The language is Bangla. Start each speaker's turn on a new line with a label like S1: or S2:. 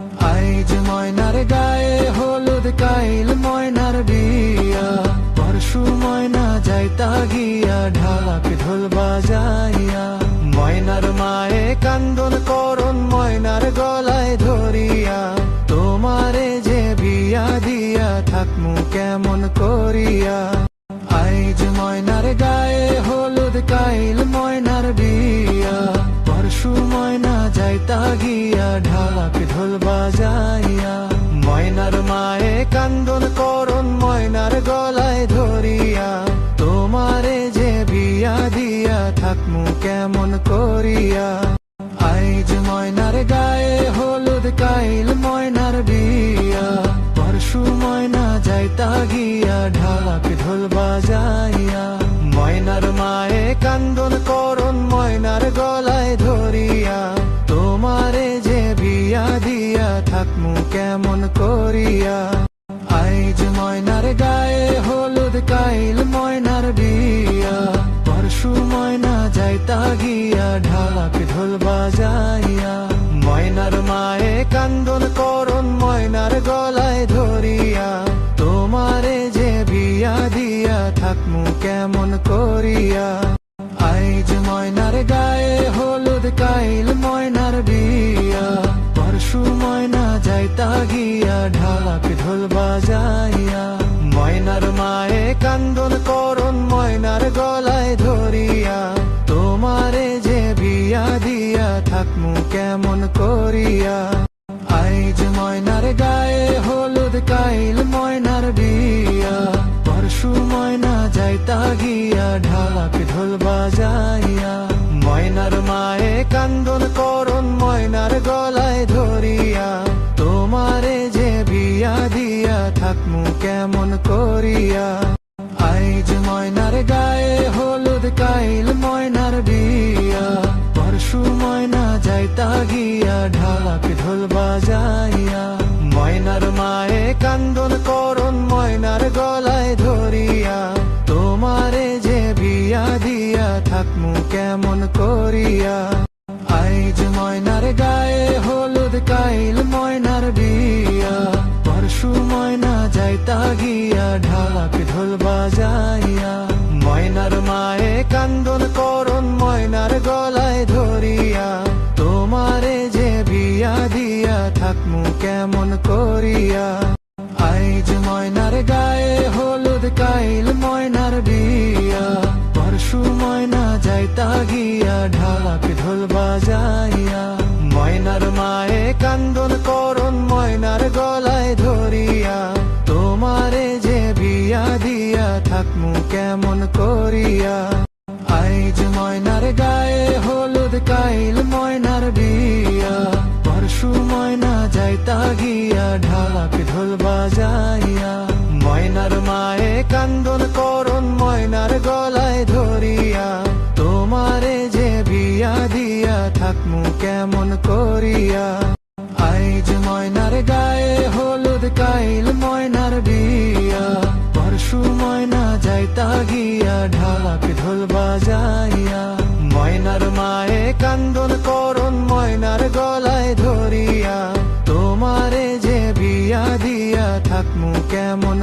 S1: আইজ ময়নার গায়ে হলুদ কাইল ময়নার বিয়া, পরশু ময়না যাইতা গিয়া ঢাক ঢোল বাজাইয়া। ময়নার মায়ে কান্দন করন ময়নার গলায় ধরিয়া, তোমারে যে বিয়া দিয়া থাকমু কেমন করিয়া। আইজ ময়নার গায়ে হলুদ কাইল ময়নার বিয়া, পরশু ময়না যাইতা গিয়া ঢাক ঢোল বাজাইয়া। ময়নার মায়ে কান্দন করন ময়নার গলায় ধরিয়া, তোমারে যে বিয়া দিয়া থাকমু কেমন করিয়া। আইজ ময়নার গায়ে হলুদ কাইল ময়নার বিয়া, পরশু ময়না যাইতা গিয়া ঢাক ঢোল বাজাইয়া। ময়নার মায়ে কান্দন করন ময়নার গলায় ধরিয়া, তোমারে যে বিয়া দিয়া থাকমু কেমন করিয়া। আইজ ময়নার গায়ে হলুদ কাইল ময়নার বিয়া, পরশু ময়না যাইতা গিয়া ঢাক ঢোল বাজাইয়া। ময়নার মায়ে কান্দন করন ময়নার গলায় ধরিয়া, তোমারে যে বিয়া দিয়া থাকমু কেমন করিয়া। আইজ ময়নার গায়ে হলুদ কাইল ময়নার বিয়া, পরশু ময়না যাইতা গিয়া ঢাক ঢোল বাজাইয়া। ময়নার মায়ে কান্দন করন ময়নার গলায় ধরিয়া, তোমারে যে বিয়া দিয়া থাকমু কেমন করিয়া। আইজ ময়নার গায়ে হলুদ কাইল ময়নার বিয়া, পরশু ময়না যাইতা গিয়া ঢাক ঢোল বাজাইয়া। ময়নার মায়ে কান্দন করন ময়নার গলায় ধরিয়া, তোমারে যে বিয়া দিয়া থাকমু কেমন করিয়া। আইজ ময়নার গায়ে হলুদ কাইল ময়নার বিয়া, পরশু ময়না যাইতা গিয়া ঢাক ঢোল বাজাইয়া। ময়নার মায়ে কান্দন করন ময়নার গলায় ধরিয়া, তোমারে যে বিয়া দিয়া থাকমু কেমন করিয়া। আইজ ময়নার গায়ে হলুদ কাইল ময়নার বিয়া, পরশু ময়না যাইতা গিয়া ঢাক ঢোল বাজাইয়া। ময়নার মায়ে কান্দন করন ময়নার গলায় ধরিয়া, তোমারে যে বিয়া দিয়া থাকমু কেমন করিয়া। আইজ ময়নার গায়ে হলুদ কাইল ময়নার বিয়া, পরশু ময়না যাইতা গিয়া ঢাক ঢোল বাজাইয়া। ময়নার মায়ে কান্দন করন ময়নার গলায় ধরিয়া, তোমারে যে বিয়া দিয়া থাকমু কেমন করিয়া। আইজ ময়নার গায়ে হলুদ কাইল ময়নার বিয়া, পরশু ময়না যাইতা গিয়া ঢাক ঢোল বাজাইয়া। ময়নার মায়ে কান্দন করন ময়নার গলায় ধরিয়া, তোমারে যে বিয়া দিয়া থাকমু কেমন করিয়া। আইজ ময়নার গায়ে হলুদ কাইল ময়নার বিয়া, পরশু ময়না যাইতা গিয়া ঢাক ঢোল বাজাইয়া। ময়নার মায়ে কান্দন করন ময়নার গলায় ধরিয়া, তোমারে যে বিয়া দিয়া থাকমু কেমন